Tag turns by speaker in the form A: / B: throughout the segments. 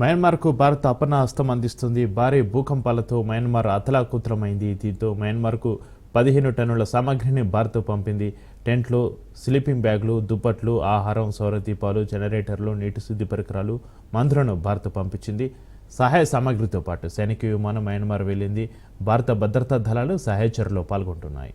A: మయన్మార్కు భారత్ అపన్నహస్తం అందిస్తుంది. భారీ భూకంపాలతో మయన్మార్ అతలాకుతలమైంది. దీంతో మయన్మార్కు 15 టన్నుల సామగ్రిని భారత్ పంపింది. టెంట్లు, స్లీపింగ్ బ్యాగులు, దుప్పట్లు, ఆహారం, సౌర దీపాలు, జనరేటర్లు, నీటి శుద్ధి పరికరాలు, మందులను భారత్ పంపించింది. సహాయ సామగ్రితో పాటు సైనిక విమానం మయన్మార్ వెళ్లింది. భారత భద్రతా దళాలు సహాయ చర్యలో పాల్గొంటున్నాయి.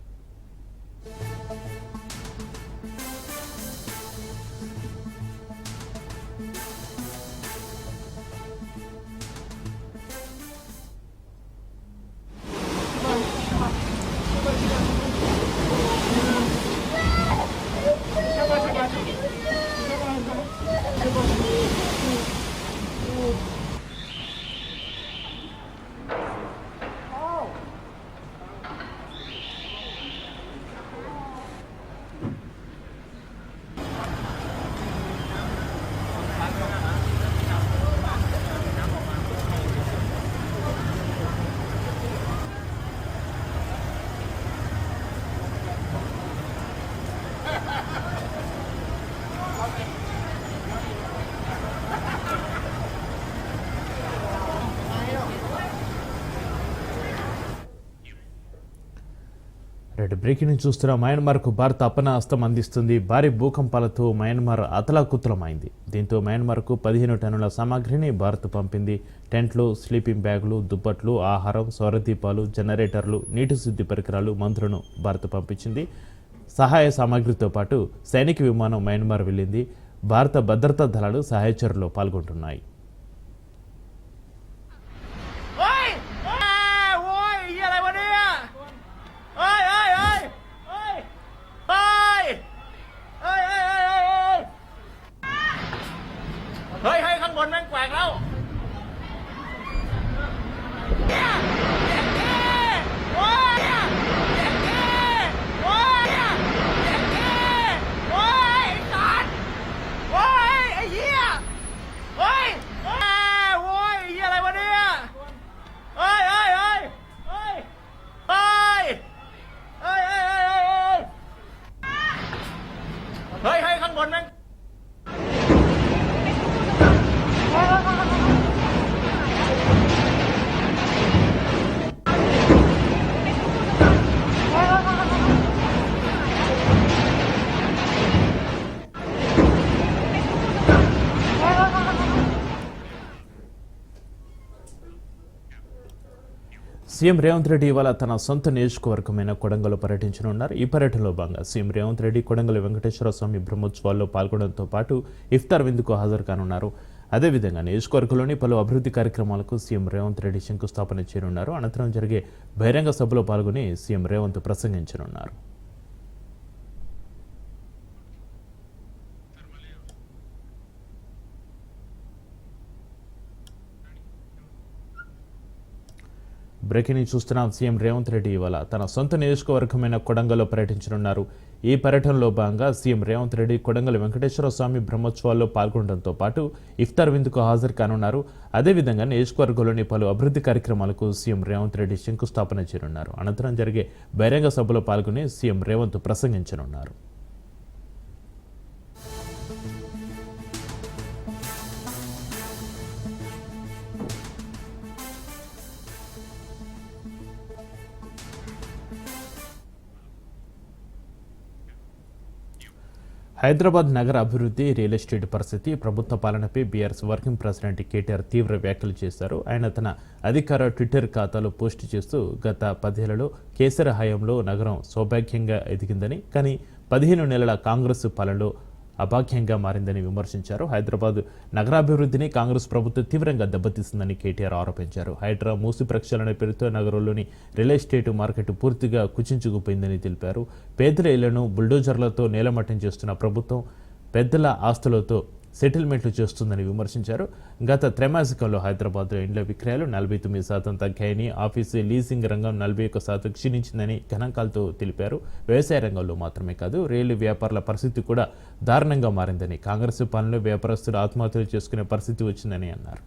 A: బ్రేకింగ్ న్యూస్ చూస్తున్న మయన్మార్కు భారత్ అపన్నహస్తం అందిస్తుంది. భారీ భూకంపాలతో మయన్మార్ అతలాకుతలమైంది. దీంతో మయన్మార్కు 15 టన్నుల సామాగ్రిని భారత్ పంపింది. టెంట్లు, స్లీపింగ్ బ్యాగులు, దుప్పట్లు, ఆహారం, సౌరదీపాలు, జనరేటర్లు, నీటి శుద్ధి పరికరాలు, మందులను భారత్ పంపించింది. సహాయ సామాగ్రితో పాటు సైనిక విమానం మయన్మార్ వెళ్లింది. భారత భద్రతా దళాలు సహాయ చర్యలో పాల్గొంటున్నాయి. సీఎం రేవంత్ రెడ్డి ఇవాళ తన సొంత నియోజకవర్గమైన కొడంగల్లో పర్యటించనున్నారు. ఈ పర్యటనలో భాగంగా సీఎం రేవంత్ రెడ్డి కొడంగల్ వెంకటేశ్వర స్వామి బ్రహ్మోత్సవాల్లో పాల్గొనడంతో పాటు ఇఫ్తార్ విందుకు హాజరు కానున్నారు. అదేవిధంగా నియోజకవర్గంలోని పలు అభివృద్ధి కార్యక్రమాలకు సీఎం రేవంత్ రెడ్డి శంకుస్థాపన చేయనున్నారు. అనంతరం జరిగే బహిరంగ సభలో పాల్గొని సీఎం రేవంత్ ప్రసంగించనున్నారు. బ్రేకింగ్ న్యూస్ చూస్తున్నాం. సీఎం రేవంత్ రెడ్డి ఇవాళ తన సొంత నియోజకవర్గమైన కొడంగల్లో పర్యటించనున్నారు. ఈ పర్యటనలో భాగంగా సీఎం రేవంత్ రెడ్డి కొడంగల్ వెంకటేశ్వర స్వామి బ్రహ్మోత్సవాల్లో పాల్గొనడంతో పాటు ఇఫ్తార్ విందుకు హాజరు కానున్నారు. అదేవిధంగా నియోజకవర్గంలోని పలు అభివృద్ధి కార్యక్రమాలకు సీఎం రేవంత్ రెడ్డి శంకుస్థాపన చేయనున్నారు. అనంతరం జరిగే బహిరంగ సభలో పాల్గొని సీఎం రేవంత్ ప్రసంగించనున్నారు. హైదరాబాద్ నగర అభివృద్ధి, రియల్ ఎస్టేట్ పరిస్థితి, ప్రభుత్వ పాలనపై బీఆర్ఎస్ వర్కింగ్ ప్రెసిడెంట్ కేటీఆర్ తీవ్ర వ్యాఖ్యలు చేశారు. ఆయన తన అధికార ట్విట్టర్ ఖాతాలో పోస్టు చేస్తూ గత 10 ఏళ్లలో కేసీఆర్ హయాంలో నగరం సౌభాగ్యంగా ఎదిగిందని, కానీ 15 నెలల కాంగ్రెస్ పాలనలో అభాగ్యంగా మారిందని విమర్శించారు. హైదరాబాద్ నగరాభివృద్ధిని కాంగ్రెస్ ప్రభుత్వం తీవ్రంగా దెబ్బతీసిందని కేటీఆర్ ఆరోపించారు. హైడ్రా మూసి ప్రక్షాళన పేరుతో నగరంలోని రియల్ ఎస్టేట్ మార్కెట్ పూర్తిగా కుచించుకుపోయిందని తెలిపారు. పేదల ఇళ్లను బుల్డోజర్లతో నేలమట్టం చేస్తున్న ప్రభుత్వం పెద్దల ఆస్తులతో సెటిల్మెంట్లు చేస్తుందని విమర్శించారు. గత త్రైమాసికంలో హైదరాబాద్లో ఇండ్ల విక్రయాలు 49% తగ్గాయని, ఆఫీసు లీజింగ్ రంగం 41% క్షీణించిందని గణాంకాలతో తెలిపారు. వ్యవసాయ రంగంలో మాత్రమే కాదు, రైలు వ్యాపారుల పరిస్థితి కూడా దారుణంగా మారిందని, కాంగ్రెస్ పాలనలో వ్యాపారస్తులు ఆత్మహత్యలు చేసుకునే పరిస్థితి వచ్చిందని అన్నారు.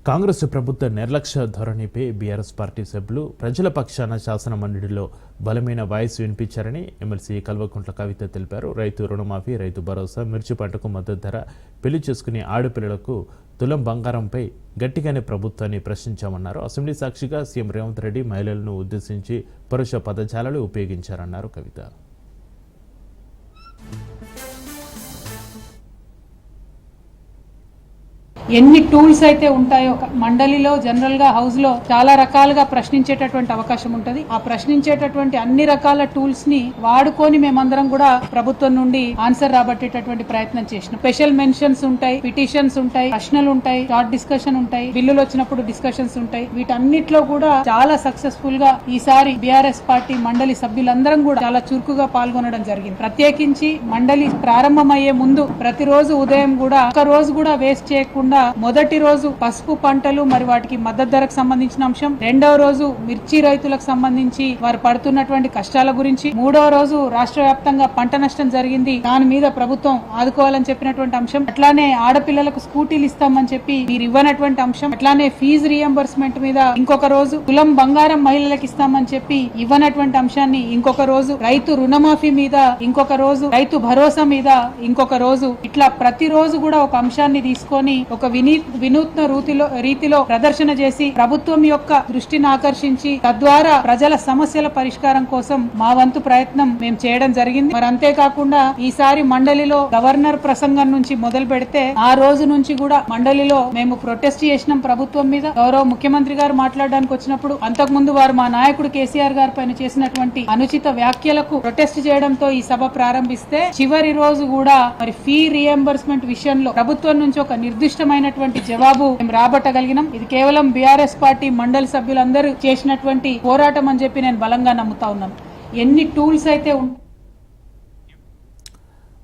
A: కాంగ్రెస్ ప్రభుత్వ నిర్లక్ష్య ధోరణిపై బీఆర్ఎస్ పార్టీ సభ్యులు ప్రజల పక్షాన శాసన మండలిలో బలమైన వాయిస్ వినిపించారని ఎమ్మెల్సీ కల్వకుంట్ల కవిత తెలిపారు. రైతు రుణమాఫీ, రైతు భరోసా, మిర్చి పంటకు మద్దతు ధర, పెళ్లి చేసుకునే ఆడపిల్లలకు తులం బంగారంపై గట్టిగానే ప్రభుత్వాన్ని ప్రశ్నించామన్నారు. అసెంబ్లీ సాక్షిగా సీఎం రేవంత్ రెడ్డి మహిళలను ఉద్దేశించి పరుష పదజాలాలు ఉపయోగించారన్నారు కవిత.
B: ఎన్ని టూల్స్ అయితే ఉంటాయో మండలిలో జనరల్ గా హౌస్ లో చాలా రకాలుగా ప్రశ్నించేటటువంటి అవకాశం ఉంటది. ఆ ప్రశ్నించేటటువంటి అన్ని రకాల టూల్స్ ని వాడుకొని మేమందరం కూడా ప్రభుత్వం నుండి ఆన్సర్ రాబట్టేటటువంటి ప్రయత్నం చేసినాం. స్పెషల్ మెన్షన్స్ ఉంటాయి, పిటిషన్స్ ఉంటాయి, ప్రశ్నలు ఉంటాయి, షార్ట్ డిస్కషన్ ఉంటాయి, బిల్లులు వచ్చినప్పుడు డిస్కషన్స్ ఉంటాయి. వీటన్నిటిలో కూడా చాలా సక్సెస్ఫుల్ గా ఈసారి బీఆర్ఎస్ పార్టీ మండలి సభ్యులందరం కూడా చాలా చురుకుగా పాల్గొనడం జరిగింది. ప్రత్యేకించి మండలి ప్రారంభమయ్యే ముందు ప్రతిరోజు ఉదయం కూడా ఒక రోజు కూడా వేస్ట్ చేయకుండా మొదటి రోజు పసుపు పంటలు మరి వాటికి మద్దతు ధరకు సంబంధించిన అంశం, రెండవ రోజు మిర్చి రైతులకు సంబంధించి వారు పడుతున్నటువంటి కష్టాల గురించి, మూడవ రోజు రాష్ట్ర వ్యాప్తంగా పంట నష్టం జరిగింది, దాని మీద ప్రభుత్వం ఆదుకోవాలని చెప్పినటువంటి అంశం, అట్లానే ఆడపిల్లలకు స్కూటీలు ఇస్తామని చెప్పి మీరు ఇవ్వనటువంటి అంశం, అట్లానే ఫీజు రియంబర్స్మెంట్ మీద ఇంకొక రోజు, తులం బంగారం మహిళలకు ఇస్తామని చెప్పి ఇవ్వనటువంటి అంశాన్ని ఇంకొక రోజు, రైతు రుణమాఫీ మీద ఇంకొక రోజు, రైతు భరోసా మీద ఇంకొక రోజు, ఇట్లా ప్రతిరోజు కూడా ఒక అంశాన్ని తీసుకొని ఒక వినూత్న రీతిలో ప్రదర్శన చేసి ప్రభుత్వం యొక్క దృష్టిని ఆకర్షించి తద్వారా ప్రజల సమస్యల పరిష్కారం కోసం మా వంతు ప్రయత్నం మేము చేయడం జరిగింది. మరి అంతేకాకుండా ఈసారి మండలిలో గవర్నర్ ప్రసంగం నుంచి మొదలు పెడితే ఆ రోజు నుంచి కూడా మండలిలో మేము ప్రొటెస్ట్ చేసినాం ప్రభుత్వం మీద. గౌరవ ముఖ్యమంత్రి గారు మాట్లాడడానికి వచ్చినప్పుడు అంతకుముందు వారు మా నాయకుడు కేసీఆర్ గారి పైన చేసినటువంటి అనుచిత వ్యాఖ్యలకు ప్రొటెస్ట్ చేయడంతో ఈ సభ ప్రారంభిస్తే చివరి రోజు కూడా మరి ఫీ రియంబర్స్మెంట్ విషయంలో ప్రభుత్వం నుంచి ఒక నిర్దిష్టమైనటువంటి జవాబు మేము రాబట్టగలిగినాం. ఇది కేవలం బీఆర్ఎస్ పార్టీ మండలి సభ్యులందరూ చేసినటువంటి పోరాటం అని చెప్పి నేను బలంగా నమ్ముతా ఉన్నాను. ఎన్ని టూల్స్ అయితే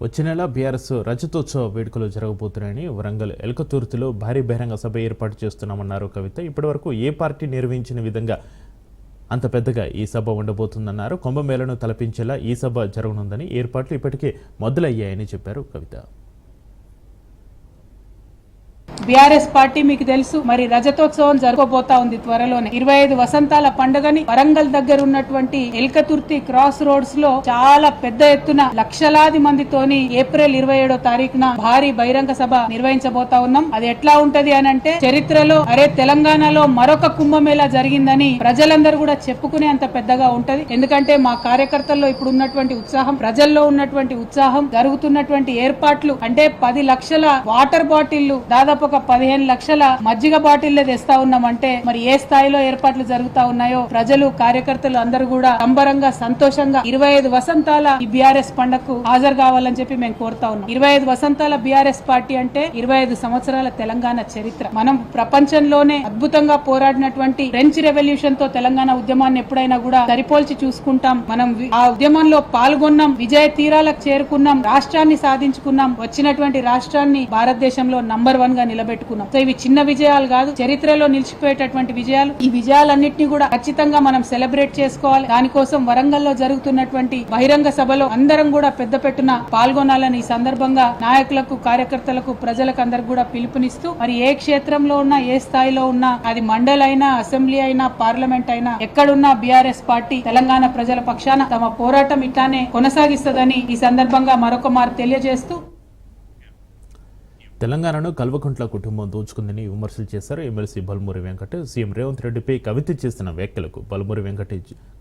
A: వచ్చే నెల బీఆర్ఎస్ రజతోత్సవ వేడుకలు జరగబోతున్నాయని వరంగల్ ఎల్కతుర్తిలో భారీ బహిరంగ సభ ఏర్పాటు చేస్తున్నామన్నారు కవిత. ఇప్పటివరకు ఏ పార్టీ నిర్వహించిన విధంగా అంత పెద్దగా ఈ సభ ఉండబోతుందన్నారు. కుంభమేళను తలపించేలా ఈ సభ జరగనుందని, ఏర్పాట్లు ఇప్పటికే మొదలయ్యాయని చెప్పారు కవిత.
B: బీఆర్ఎస్ పార్టీ మీకు తెలుసు మరి రజతోత్సవం జరగబోతా ఉంది త్వరలోనే. 25 వసంతాల పండుగని వరంగల్ దగ్గర ఉన్నటువంటి ఎల్కతుర్తి క్రాస్ రోడ్స్ లో చాలా పెద్ద ఎత్తున లక్షలాది మందితోని ఏప్రిల్ 27వ తారీఖున భారీ బహిరంగ సభ నిర్వహించబోతా ఉన్నాం. అది ఎట్లా ఉంటది అని అంటే చరిత్రలో తెలంగాణలో మరొక కుంభమేళా జరిగిందని ప్రజలందరూ కూడా చెప్పుకునే అంత పెద్దగా ఉంటది. ఎందుకంటే మా కార్యకర్తల్లో ఇప్పుడు ఉన్నటువంటి ఉత్సాహం, ప్రజల్లో ఉన్నటువంటి ఉత్సాహం, జరుగుతున్నటువంటి ఏర్పాట్లు అంటే 10 లక్షల వాటర్ బాటిళ్లు, దాదాపు ఒక 15 లక్షల మజ్జిగ బాటిళ్లే తెస్తా ఉన్నామంటే మరి ఏ స్థాయిలో ఏర్పాట్లు జరుగుతా ఉన్నాయో ప్రజలు, కార్యకర్తలు అందరూ కూడా సంబరంగా, సంతోషంగా 25 వసంతాల ఈ బీఆర్ఎస్ పండుగకు హాజరు కావాలని చెప్పి మేము కోరుతా ఉన్నాం. 25 వసంతాల బీఆర్ఎస్ పార్టీ అంటే 25 సంవత్సరాల తెలంగాణ చరిత్ర. మనం ప్రపంచంలోనే అద్భుతంగా పోరాడినటువంటి ఫ్రెంచ్ రెవల్యూషన్ తో తెలంగాణ ఉద్యమాన్ని ఎప్పుడైనా కూడా సరిపోల్చి చూసుకుంటాం. మనం ఆ ఉద్యమంలో పాల్గొన్నాం, విజయ తీరాలకు చేరుకున్నాం, రాష్ట్రాన్ని సాధించుకున్నాం, వచ్చినటువంటి రాష్ట్రాన్ని భారతదేశంలో నంబర్ 1 గా నిలబెట్టుకున్నాం. సో ఇవి చిన్న విజయాలు కాదు, చరిత్రలో నిలిచిపోయేటటువంటి విజయాలు. ఈ విజయాలన్నింటినీ కూడా ఖచ్చితంగా మనం సెలబ్రేట్ చేసుకోవాలి. దానికోసం వరంగల్లో జరుగుతున్నటువంటి బహిరంగ సభలో అందరం కూడా పెద్ద పెట్టున పాల్గొనాలని ఈ సందర్భంగా నాయకులకు, కార్యకర్తలకు, ప్రజలకు అందరికి కూడా పిలుపునిస్తూ మరి ఏ క్షేత్రంలో ఉన్నా, ఏ స్థాయిలో ఉన్నా, అది మండలి అయినా, అసెంబ్లీ అయినా, పార్లమెంట్ అయినా, ఎక్కడున్నా బీఆర్ఎస్ పార్టీ తెలంగాణ ప్రజల పక్షాన తమ పోరాటం ఇట్లానే కొనసాగిస్తుందని ఈ సందర్భంగా మరొక మారు తెలియజేస్తూ
A: తెలంగాణను కల్వకుంట్ల కుటుంబం దోచుకుందని విమర్శలు చేశారు ఎమ్మెల్సీ బల్మూరి వెంకట్. సీఎం రేవంత్ రెడ్డిపై కవిత చేసిన వ్యాఖ్యలకు బల్మూరి వెంకట్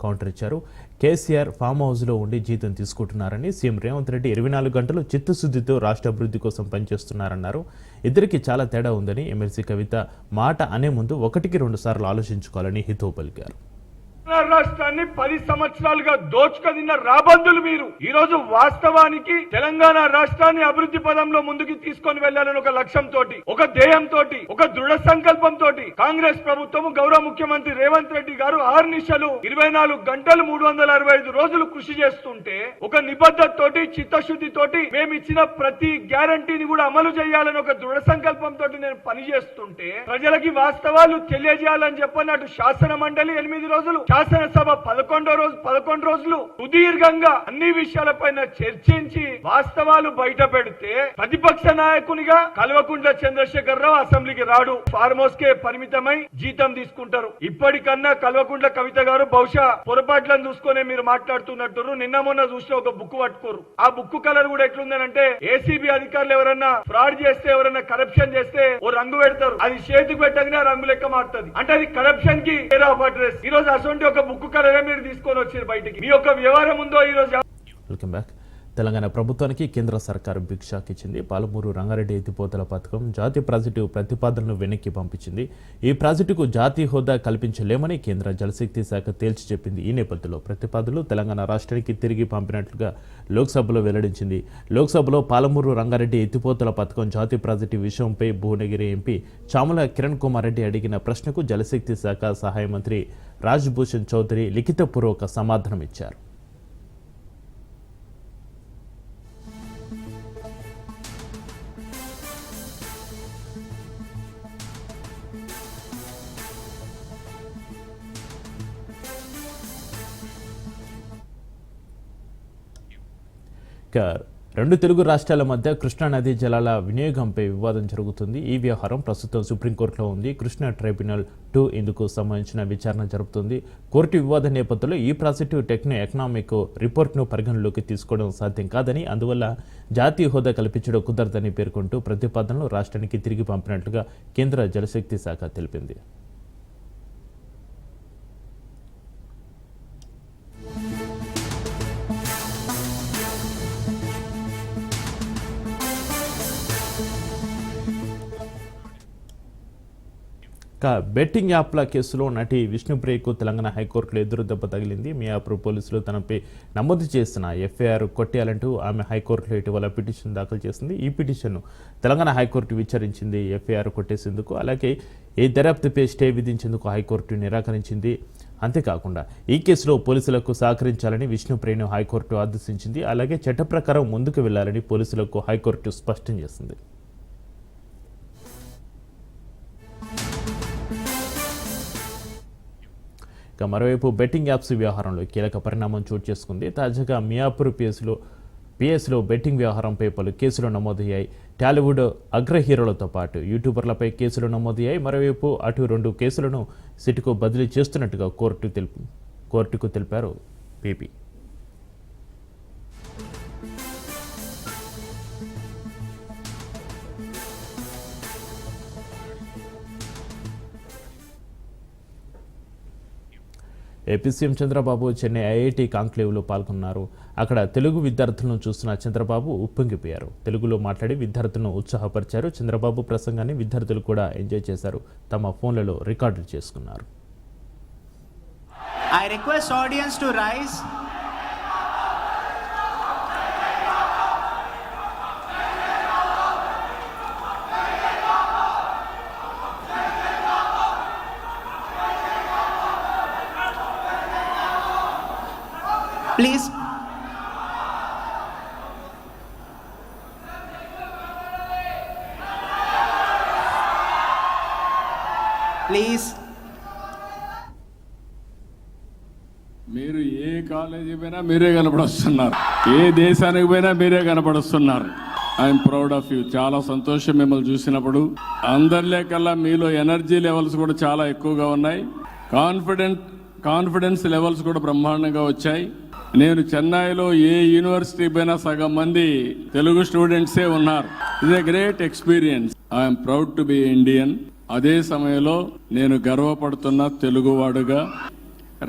A: కౌంటర్ ఇచ్చారు. కేసీఆర్ ఫామ్ హౌస్లో ఉండి జీతం తీసుకుంటున్నారని, సీఎం రేవంత్ రెడ్డి 24 గంటలు చిత్తశుద్ధితో రాష్ట్ర అభివృద్ధి కోసం పనిచేస్తున్నారన్నారు. ఇద్దరికి చాలా తేడా ఉందని ఎమ్మెల్సీ కవిత మాట అనే ముందు 1కి 2 సార్లు ఆలోచించుకోవాలని హితవు పలికారు.
C: రాష్ట్రాన్ని 10 సంవత్సరాలుగా దోచుకదిన్న రాబందులు మీరు ఈ రోజు వాస్తవానికి తెలంగాణ రాష్ట్రాన్ని అభివృద్ధి పదంలో ముందుకు తీసుకొని వెళ్లాలని ఒక లక్ష్యంతో, ఒక ధ్యేయంతో, ఒక దృఢ సంకల్పంతో కాంగ్రెస్ ప్రభుత్వం గౌరవ ముఖ్యమంత్రి రేవంత్ రెడ్డి గారు 6 నిమిషాలు 24 గంటలు 365 రోజులు కృషి చేస్తుంటే ఒక నిబద్ధత తోటి చిత్తశుద్ధి తోటి మేము ఇచ్చిన ప్రతి గ్యారంటీని కూడా అమలు చేయాలని ఒక దృఢ సంకల్పంతో నేను పనిచేస్తుంటే ప్రజలకి వాస్తవాలు తెలియజేయాలని చెప్పని అటు శాసన మండలి 8 రోజులు, శాసనసభ 11 రోజులు సుదీర్ఘంగా అన్ని విషయాలపైన చర్చించి వాస్తవాలు బయట పెడితే ప్రతిపక్ష నాయకునిగా కల్వకుంట్ల చంద్రశేఖరరావు అసెంబ్లీకి రాడు, ఫార్మ్ హౌస్ కే పరిమితమై జీతం తీసుకుంటారు. ఇప్పటికన్నా కల్వకుంట్ల కవిత గారు బహుశా పొరపాట్లను చూసుకునే మీరు మాట్లాడుతున్నట్టు నిన్న మొన్న చూసిన ఒక బుక్ పట్టుకోరు. ఆ బుక్ కలర్ కూడా ఎట్లుందనంటే ఏసీబీ అధికారులు ఎవరన్నా ఫ్రాడ్ చేస్తే, ఎవరన్నా కరప్షన్ చేస్తే ఓ రంగు పెడతారు, అది చేతికి పెట్టగానే రంగు లెక్క మారుతుంది. అంటే అది కరప్షన్ కి కేర్ ఆఫ్ అడ్రస్. ఈ రోజు అటువంటి ఒక బుక్ కలరే మీరు తీసుకొని వచ్చారు బయటికి. మీ యొక్క వ్యవహారం ఉందో ఈ రోజు.
A: Welcome back. తెలంగాణ ప్రభుత్వానికి కేంద్ర సర్కారు బిగ్ షాక్ ఇచ్చింది. పాలమూరు రంగారెడ్డి ఎత్తిపోతల పథకం జాతీయ ప్రాజెక్టు ప్రతిపాదనలు వెనక్కి పంపించింది. ఈ ప్రాజెక్టుకు జాతీయ హోదా కల్పించలేమని కేంద్ర జలశక్తి శాఖ తేల్చి చెప్పింది. ఈ నేపథ్యంలో ప్రతిపాదనలు తెలంగాణ రాష్ట్రానికి తిరిగి పంపినట్లుగా లోక్సభలో వెల్లడించింది. లోక్సభలో పాలమూరు రంగారెడ్డి ఎత్తిపోతల పథకం జాతీయ ప్రాజెక్టు విషయంపై భువనగిరి ఎంపీ చామల కిరణ్ కుమార్ రెడ్డి అడిగిన ప్రశ్నకు జలశక్తి శాఖ సహాయ మంత్రి రాజ్ భూషణ్ చౌదరి లిఖితపూర్వక సమాధానం ఇచ్చారు. రెండు తెలుగు రాష్ట్రాల మధ్య కృష్ణానదీ జలాల వినియోగంపై వివాదం జరుగుతుంది. ఈ వ్యవహారం ప్రస్తుతం సుప్రీంకోర్టులో ఉంది. కృష్ణా ట్రైబ్యునల్ 2 ఇందుకు సంబంధించిన విచారణ జరుపుతుంది. కోర్టు వివాద నేపథ్యంలో ఈ ప్రాజెక్టు టెక్నో ఎకనామిక్ రిపోర్ట్ను పరిగణలోకి తీసుకోవడం సాధ్యం కాదని, అందువల్ల జాతీయ హోదా కల్పించడం కుదరదని పేర్కొంటూ ప్రతిపాదనలు రాష్ట్రానికి తిరిగి పంపినట్లుగా కేంద్ర జలశక్తి శాఖ తెలిపింది. బెట్టింగ్ యాప్ల కేసులో నటి విష్ణుప్రియకు తెలంగాణ హైకోర్టులో ఎదురు దెబ్బ తగిలింది. మియాపూర్ పోలీసులు తనపై నమోదు చేసిన ఎఫ్ఐఆర్ కొట్టేయాలంటూ ఆమె హైకోర్టులో ఇటీవల పిటిషన్ దాఖలు చేసింది. ఈ పిటిషన్ను తెలంగాణ హైకోర్టు విచారించింది. ఎఫ్ఐఆర్ కొట్టేసేందుకు, అలాగే ఈ దర్యాప్తుపై స్టే విధించేందుకు హైకోర్టు నిరాకరించింది. అంతేకాకుండా ఈ కేసులో పోలీసులకు సహకరించాలని విష్ణుప్రియను హైకోర్టు ఆదేశించింది. అలాగే చట్ట ప్రకారం ముందుకు వెళ్లాలని పోలీసులకు హైకోర్టు స్పష్టం చేసింది. మరోవైపు బెట్టింగ్ యాప్స్ వ్యవహారంలో కీలక పరిణామం చోటు చేసుకుంది. తాజాగా మియాపూర్ పిఎస్లో బెట్టింగ్ వ్యవహారంపై పలు కేసులు నమోదయ్యాయి. టాలీవుడ్ అగ్ర హీరోలతో పాటు యూట్యూబర్లపై కేసులు నమోదయ్యాయి. మరోవైపు అటు 2 కేసులను సిట్కు బదిలీ చేస్తున్నట్టుగా కోర్టుకు తెలిపారు PP. AP CM Chandrababu Chennai IIT కాంక్లేవ్లో పాల్గొన్నారు. అక్కడ తెలుగు విద్యార్థులను చూస్తున్న చంద్రబాబు ఉప్పొంగిపోయారు. తెలుగులో మాట్లాడి విద్యార్థులను ఉత్సాహపరిచారు. చంద్రబాబు ప్రసంగాన్ని విద్యార్థులు కూడా ఎంజాయ్ చేశారు. తమ ఫోన్లలో రికార్డు చేసుకున్నారు.
D: I request audience to rise. Please. Please.
E: మీరు ఏ కాలేజీ పోయినా మీరే కనపడొస్తున్నారు, ఏ దేశానికి పోయినా మీరే కనపడొస్తున్నారు. I'm proud of you. చాలా సంతోషం మిమ్మల్ని చూసినప్పుడు. అందరిలే కల్లా మీలో ఎనర్జీ లెవెల్స్ కూడా చాలా ఎక్కువగా ఉన్నాయి. కాన్ఫిడెన్స్ లెవెల్స్ కూడా బ్రహ్మాండంగా వచ్చాయి. నేను చెన్నైలో ఏ యూనివర్సిటీ పైన సగం మంది తెలుగు స్టూడెంట్సే ఉన్నారు. It's a great experience. I'm proud to be Indian. అదే సమయంలో నేను గర్వపడుతున్న తెలుగువాడుగా.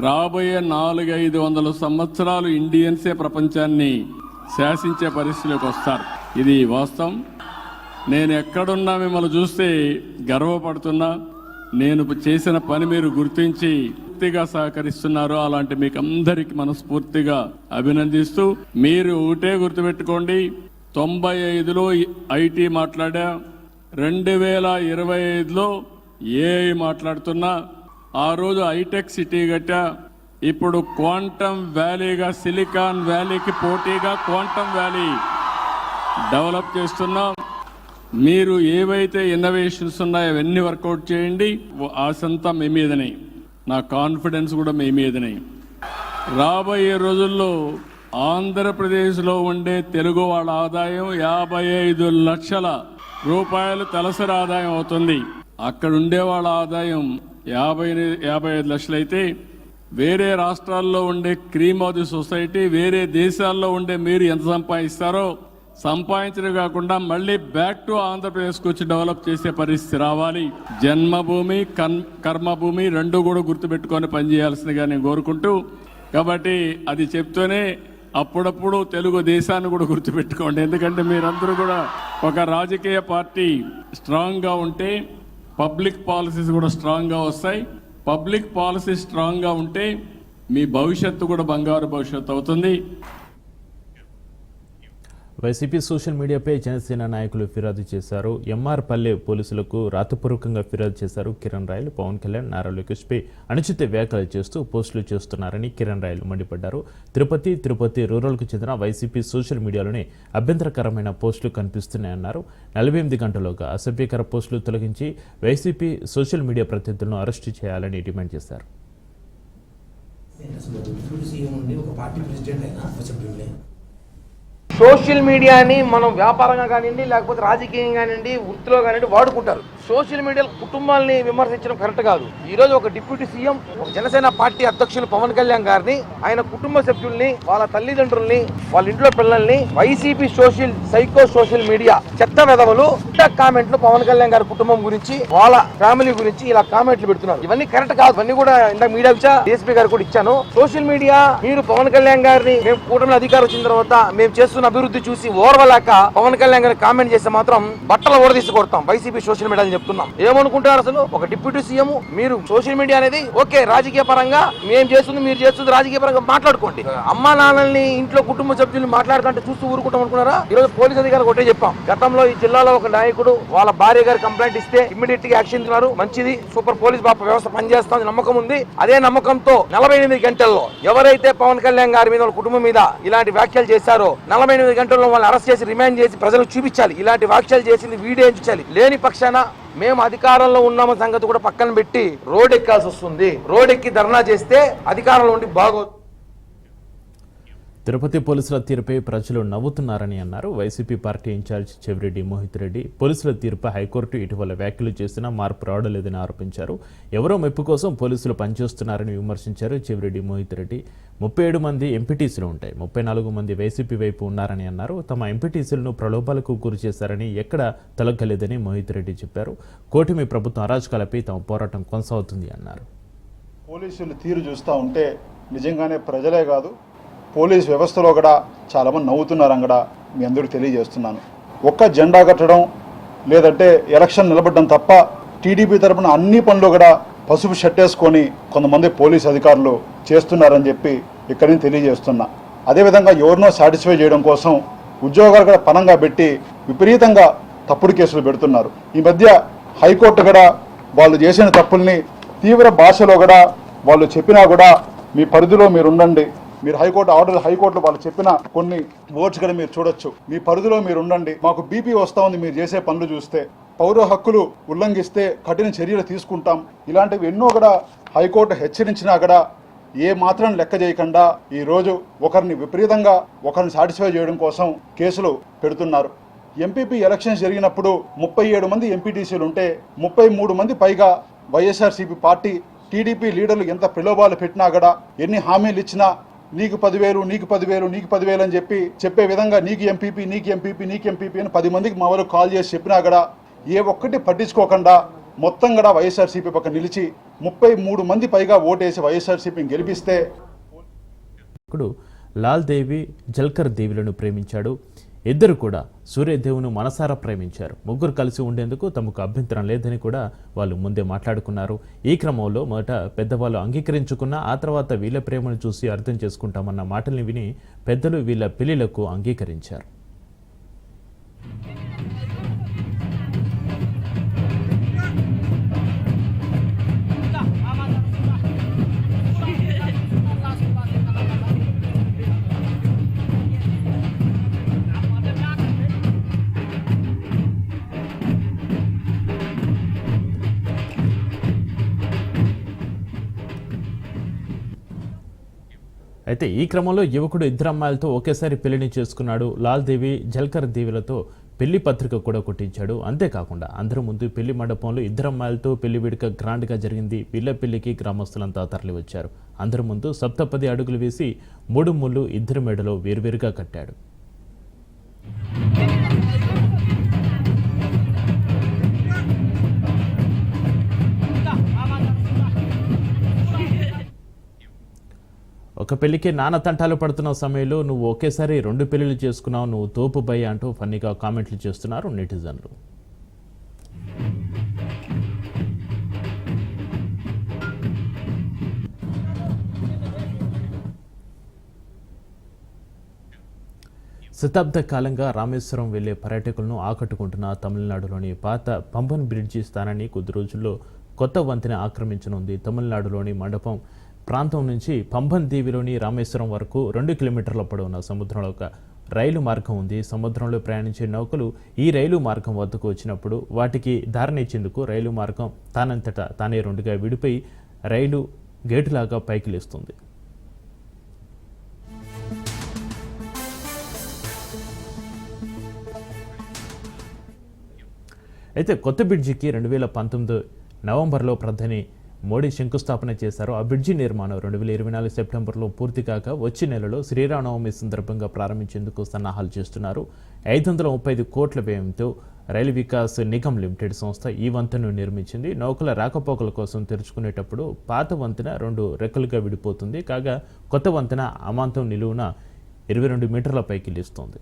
E: రాబోయే 400-500 సంవత్సరాలు ఇండియన్సే ప్రపంచాన్ని శాసించే పరిస్థితిలోకి వస్తారు. ఇది వాస్తవం. నేను ఎక్కడున్నా మిమ్మల్ని చూస్తే గర్వపడుతున్నా. నేను చేసిన పని మీరు గుర్తించి పూర్తిగా సహకరిస్తున్నారు. అలాంటి మీకు అందరికి మనస్ఫూర్తిగా అభినందిస్తూ, మీరు ఒకటే గుర్తుపెట్టుకోండి, 95లో ఐటీ మాట్లాడా, 2025లో ఏఐ మాట్లాడుతున్నా, ఆ రోజు హైటెక్ సిటీ కట్టా, ఇప్పుడు క్వాంటమ్ వ్యాలీగా సిలికాన్ వ్యాలీకి పోటీగా క్వాంటమ్ వ్యాలీ డెవలప్ చేస్తున్నాం. మీరు ఏవైతే ఇన్నోవేషన్స్ ఉన్నాయో అవన్నీ వర్కౌట్ చేయండి. ఆశంతా మీ మీదనే, నా కాన్ఫిడెన్స్ కూడా మీ మీదనే. రాబోయే రోజుల్లో ఆంధ్రప్రదేశ్లో ఉండే తెలుగు వాళ్ళ ఆదాయం 55 లక్షల రూపాయలు తలసరి ఆదాయం అవుతుంది. అక్కడ ఉండే వాళ్ళ ఆదాయం 55 లక్షలైతే, వేరే రాష్ట్రాల్లో ఉండే క్రీమ్ ఆఫ్ ది సొసైటీ, వేరే దేశాల్లో ఉండే మీరు ఎంత సంపాదిస్తారో సంపాదించడం కాకుండా మళ్ళీ బ్యాక్ టు ఆంధ్రప్రదేశ్కి వచ్చి డెవలప్ చేసే పరిస్థితి రావాలి. జన్మభూమి కర్మభూమి రెండు కూడా గుర్తుపెట్టుకొని పనిచేయాల్సిందిగా నేను కోరుకుంటూ, కాబట్టి అది చెప్తూనే అప్పుడప్పుడు తెలుగు దేశాన్ని కూడా గుర్తుపెట్టుకోండి. ఎందుకంటే మీరందరూ కూడా ఒక రాజకీయ పార్టీ స్ట్రాంగ్గా ఉంటే పబ్లిక్ పాలసీస్ కూడా స్ట్రాంగ్గా వస్తాయి. పబ్లిక్ పాలసీ స్ట్రాంగ్గా ఉంటే మీ భవిష్యత్తు కూడా బంగారు భవిష్యత్తు అవుతుంది.
A: వైసీపీ సోషల్ మీడియాపై జనసేన నాయకులు ఫిర్యాదు చేశారు. ఎంఆర్ పల్లె పోలీసులకు రాతపూర్వకంగా ఫిర్యాదు చేశారు కిరణ్ రాయలు. పవన్ కళ్యాణ్, నారా లోకేష్పై అనుచిత వ్యాఖ్యలు చేస్తూ పోస్టులు చేస్తున్నారని కిరణ్ రాయలు మండిపడ్డారు. తిరుపతి రూరల్కు చెందిన వైసీపీ సోషల్ మీడియాలోనే అభ్యంతరకరమైన పోస్టులు కనిపిస్తున్నాయన్నారు. 48 గంటల్లోగా అసభ్యకర పోస్టులు తొలగించి వైసీపీ సోషల్ మీడియా ప్రతినిధులను అరెస్టు చేయాలని డిమాండ్ చేశారు.
F: సోషల్ మీడియాని మనం వ్యాపారంగా కానివ్వండి, లేకపోతే రాజకీయంగా కానివ్వండి, వృత్తిలో కానివ్వండి వాడుకుంటారు. సోషల్ మీడియా కుటుంబాలని విమర్శించడం కరెక్ట్ కాదు. ఈ రోజు ఒక డిప్యూటీ సీఎం, ఒక జనసేన పార్టీ అధ్యక్షులు పవన్ కళ్యాణ్ గారిని, ఆయన కుటుంబ సభ్యుల్ని, వాళ్ళ తల్లిదండ్రుల్ని, వాళ్ళ ఇంట్లో పిల్లల్ని వైసీపీ సోషల్ మీడియా చెత్త వెధవలు కామెంట్లు పవన్ కళ్యాణ్ గారి కుటుంబం గురించి, వాళ్ళ ఫ్యామిలీ గురించి ఇలా కామెంట్లు పెడుతున్నారు. ఇవన్నీ కరెక్ట్ కాదు. ఇవన్నీ కూడా ఇందాక మీడియా డీఎస్పీ గారు కూడా ఇచ్చాను. సోషల్ మీడియా మీరు పవన్ కళ్యాణ్ గారిని, మేము కూటమి అధికారం వచ్చిన తర్వాత మేము చేస్తున్న అభివృద్ధి చూసి ఓర్వలేక పవన్ కళ్యాణ్ గారిని కామెంట్ చేస్తే మాత్రం బట్టలు ఓడదీసి కొడతాం వైసీపీ సోషల్ మీడియా అని చెప్తున్నాం. ఏమనుకుంటున్నారు అసలు? ఒక డిప్యూటీ సీఎం మీరు సోషల్ మీడియా అనేది ఓకే, రాజకీయ పరంగా మేము చేస్తుంది మీరు చేస్తుంది రాజకీయ పరంగా మాట్లాడుకోండి. అమ్మా నాన్నల్ని, ఇంట్లో కుటుంబ సభ్యుల్ని మాట్లాడుతుంటే చూస్తూ ఊరుకుంటాం అనుకున్నారా? ఈ రోజు పోలీస్ అధికారులు ఒకటే చెప్పాం. గతంలో ఈ జిల్లాలో ఒక నాయకుడు వాళ్ళ భార్య గారు కంప్లైంట్ ఇస్తే ఇమ్మీడియట్ గా యాక్షన్ తీసుకున్నారు. మంచిది, సూపర్ పోలీస్ వ్యవస్థ పనిచేస్తుంది, నమ్మకం ఉంది. అదే నమ్మకంతో 48 గంటల్లో ఎవరైతే పవన్ కళ్యాణ్ గారి మీద, వాళ్ళ కుటుంబం మీద ఇలాంటి వ్యాఖ్యలు చేశారో 48 గంటల్లో వాళ్ళని అరెస్ట్ చేసి రిమాండ్ చేసి ప్రజలకు చూపించాలి. ఇలాంటి వ్యాఖ్యలు చేసింది వీడియోయించాలి. లేని పక్షాన మేము అధికారంలో ఉన్నామ సంగతి కూడా పక్కన పెట్టి రోడ్ ఎక్కాల్సి వస్తుంది. రోడ్ ఎక్కి ధర్నా చేస్తే అధికారంలో ఉండి బాగోదు.
A: తిరుపతి పోలీసుల తీరుపై ప్రజలు నవ్వుతున్నారని అన్నారు. వైసీపీ పార్టీ ఇన్ఛార్జ్ చెవిరెడ్డి మోహిత్ రెడ్డి పోలీసుల తీరుపై హైకోర్టు ఇటీవల వ్యాఖ్యలు చేసినా మార్పు రావడలేదని ఆరోపించారు. ఎవరో మెప్పు కోసం పోలీసులు పనిచేస్తున్నారని విమర్శించారు చెవిరెడ్డి మోహిత్ రెడ్డి. 37 మంది ఎంపీటీసీలు ఉంటాయి, 34 మంది వైసీపీ వైపు ఉన్నారని అన్నారు. తమ ఎంపీటీసీలను ప్రలోభాలకు గురి చేశారని ఎక్కడా తొలగలేదని మోహిత్ రెడ్డి చెప్పారు. కూటమి ప్రభుత్వం అరాచకాలపై తమ పోరాటం కొనసాగుతుంది అన్నారు.
G: పోలీసులు తీరు చూస్తూ ఉంటే నిజంగానే ప్రజలే కాదు, పోలీస్ వ్యవస్థలో కూడా చాలామంది నవ్వుతున్నారని కూడా మీ అందరూ తెలియజేస్తున్నాను. ఒక్క జెండా కట్టడం లేదంటే ఎలక్షన్ నిలబడడం తప్ప టీడీపీ తరపున అన్ని పనులు కూడా పసుపు షర్టేసుకొని కొంతమంది పోలీస్ అధికారులు చేస్తున్నారని చెప్పి ఇక్కడి నుంచి తెలియజేస్తున్నా. అదేవిధంగా ఎవరినో సాటిస్ఫై చేయడం కోసం ఉద్యోగాలు కూడా పనంగా పెట్టి విపరీతంగా తప్పుడు కేసులు పెడుతున్నారు. ఈ మధ్య హైకోర్టు కూడా వాళ్ళు చేసిన తప్పుల్ని తీవ్ర భాషలో కూడా వాళ్ళు చెప్పినా కూడా మీ పరిధిలో మీరు ఉండండి, మీరు హైకోర్టులో వాళ్ళు చెప్పిన కొన్ని వర్డ్స్ కూడా మీరు చూడొచ్చు, మీ పరిధిలో మీరు ఉండండి, మాకు బీపీ వస్తూ ఉంది మీరు చేసే పనులు చూస్తే, పౌర హక్కులు ఉల్లంఘిస్తే కఠిన చర్యలు తీసుకుంటాం, ఇలాంటివి ఎన్నో కూడా హైకోర్టు హెచ్చరించినా కూడా ఏ మాత్రం లెక్క చేయకుండా ఈరోజు ఒకరిని విపరీతంగా ఒకరిని సాటిస్ఫై చేయడం కోసం కేసులు పెడుతున్నారు. ఎంపీపీ ఎలక్షన్స్ జరిగినప్పుడు 37 మంది ఎంపీటీసీలు ఉంటే 33 మంది పైగా వైఎస్ఆర్సీపీ పార్టీ టీడీపీ లీడర్లు ఎంత ప్రలోభాలు పెట్టినా కూడా, ఎన్ని హామీలు ఇచ్చినా నీకు 10,000 నీకు 10,000 నీకు 10,000 అని చెప్పే విధంగా నీకు ఎంపీపీ అని 10 మందికి మా వాళ్ళకు కాల్ చేసి చెప్పినా కూడా ఏ ఒక్కటి పట్టించుకోకుండా మొత్తం కూడా వైఎస్ఆర్సీపీ పక్క నిలిచి 33 మంది పైగా ఓటేసి వైఎస్ఆర్సీపీని గెలిపిస్తే
A: లాల్ దేవి జల్కర్ దేవిలను ప్రేమించాడు. ఇద్దరు కూడా సూర్యదేవును మనసారా ప్రేమించారు. ముగ్గురు కలిసి ఉండేందుకు తమకు అభ్యంతరం లేదని కూడా వాళ్ళు ముందే మాట్లాడుకున్నారు. ఈ క్రమంలో మొదట పెద్దవాళ్ళు అంగీకరించుకున్నా ఆ తర్వాత వీళ్ళ ప్రేమను చూసి అర్థం చేసుకుంటామన్న మాటల్ని విని పెద్దలు వీళ్ళ పెళ్లిలకు అంగీకరించారు. అయితే ఈ క్రమంలో యువకుడు ఇద్దరు అమ్మాయిలతో ఒకేసారి పెళ్లిని చేసుకున్నాడు. లాల్ దేవి, జల్కర్ దేవిలతో పెళ్లి పత్రిక కూడా కొట్టించాడు. అంతేకాకుండా అందరి ముందు పెళ్లి మండపంలో ఇద్దరు అమ్మాయిలతో పెళ్లి వేడుక గ్రాండ్గా జరిగింది. వీళ్ళ పెళ్లికి గ్రామస్తులంతా తరలి వచ్చారు. అందరి ముందు సప్తపది అడుగులు వేసి 3 ముళ్ళు ఇద్దరి మెడలో వేరువేరుగా కట్టాడు. ఒక పెళ్లికి నాన్న తంటాలు పడుతున్న సమయంలో నువ్వు ఒకేసారి 2 పెళ్లిళ్ళు చేసుకున్నావు, నువ్వు తోపు భయ్ అంటూ ఫన్నీగా కామెంట్లు చేస్తున్నారు నెటిజన్లు. శతాబ్ద కాలంగా రామేశ్వరం వెళ్లే పర్యాటకులను ఆకట్టుకుంటున్న తమిళనాడులోని పాత పంబన్ బ్రిడ్జి స్థానాన్ని కొద్ది రోజుల్లో కొత్త వంతెన ఆక్రమించనుంది. తమిళనాడులోని మండపం ప్రాంతం నుంచి పంబన్ దీవిలోని రామేశ్వరం వరకు 2 కిలోమీటర్ల పొడవున సముద్రంలో ఒక రైలు మార్గం ఉంది. సముద్రంలో ప్రయాణించే నౌకలు ఈ రైలు మార్గం వద్దకు వచ్చినప్పుడు వాటికి దారినిచ్చేందుకు రైలు మార్గం తానంతటా తానే 2గా విడిపోయి రైలు గేటులాగా పైకి లేస్తుంది. అయితే కొత్త బ్రిడ్జికి 2019 నవంబర్లో ప్రధాని మోడీ శంకుస్థాపన చేశారు. ఆ బ్రిడ్జి నిర్మాణం 2024 సెప్టెంబర్లో పూర్తి కాక వచ్చే నెలలో శ్రీరామనవమి సందర్భంగా ప్రారంభించేందుకు సన్నాహాలు చేస్తున్నారు. 535 కోట్ల వ్యయంతో రైలు వికాస్ నిగమ్ లిమిటెడ్ సంస్థ ఈ వంతెనను నిర్మించింది. నౌకల రాకపోకల కోసం తెరుచుకునేటప్పుడు పాత వంతెన 2 రెక్కలుగా విడిపోతుంది. కాగా కొత్త వంతెన అమాంతం నిలువున 22 మీటర్ల పైకి లేస్తోంది.